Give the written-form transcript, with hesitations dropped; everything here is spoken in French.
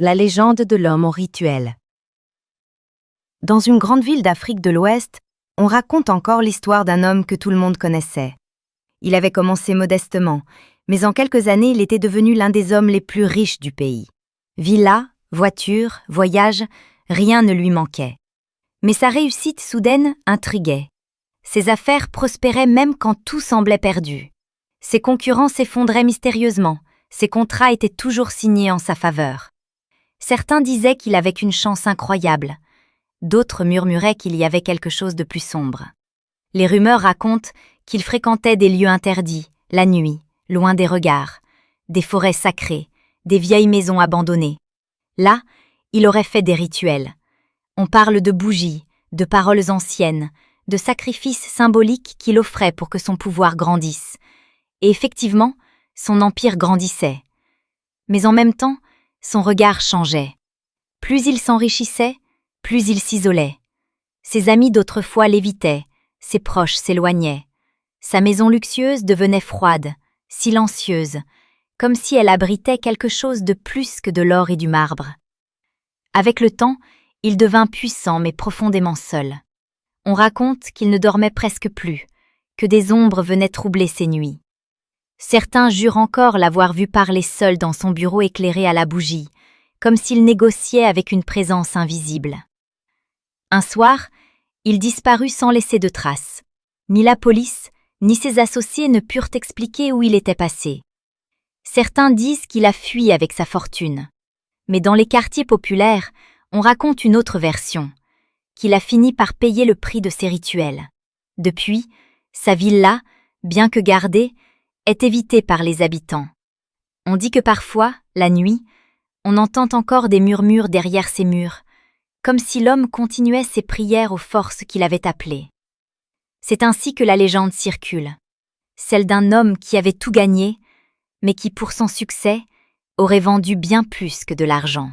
La légende de l'homme au rituel. Dans une grande ville d'Afrique de l'Ouest, on raconte encore l'histoire d'un homme que tout le monde connaissait. Il avait commencé modestement, mais en quelques années, il était devenu l'un des hommes les plus riches du pays. Villas, voitures, voyages, rien ne lui manquait. Mais sa réussite soudaine intriguait. Ses affaires prospéraient même quand tout semblait perdu. Ses concurrents s'effondraient mystérieusement, ses contrats étaient toujours signés en sa faveur. Certains disaient qu'il avait une chance incroyable. D'autres murmuraient qu'il y avait quelque chose de plus sombre. Les rumeurs racontent qu'il fréquentait des lieux interdits, la nuit, loin des regards, des forêts sacrées, des vieilles maisons abandonnées. Là, il aurait fait des rituels. On parle de bougies, de paroles anciennes, de sacrifices symboliques qu'il offrait pour que son pouvoir grandisse. Et effectivement, son empire grandissait. Mais en même temps, son regard changeait. Plus il s'enrichissait, plus il s'isolait. Ses amis d'autrefois l'évitaient, ses proches s'éloignaient. Sa maison luxueuse devenait froide, silencieuse, comme si elle abritait quelque chose de plus que de l'or et du marbre. Avec le temps, il devint puissant mais profondément seul. On raconte qu'il ne dormait presque plus, que des ombres venaient troubler ses nuits. Certains jurent encore l'avoir vu parler seul dans son bureau éclairé à la bougie, comme s'il négociait avec une présence invisible. Un soir, il disparut sans laisser de traces. Ni la police, ni ses associés ne purent expliquer où il était passé. Certains disent qu'il a fui avec sa fortune. Mais dans les quartiers populaires, on raconte une autre version, qu'il a fini par payer le prix de ses rituels. Depuis, sa villa, bien que gardée, est évitée par les habitants. On dit que parfois, la nuit, on entend encore des murmures derrière ces murs, comme si l'homme continuait ses prières aux forces qui l'avaient appelé. C'est ainsi que la légende circule, celle d'un homme qui avait tout gagné, mais qui pour son succès aurait vendu bien plus que de l'argent.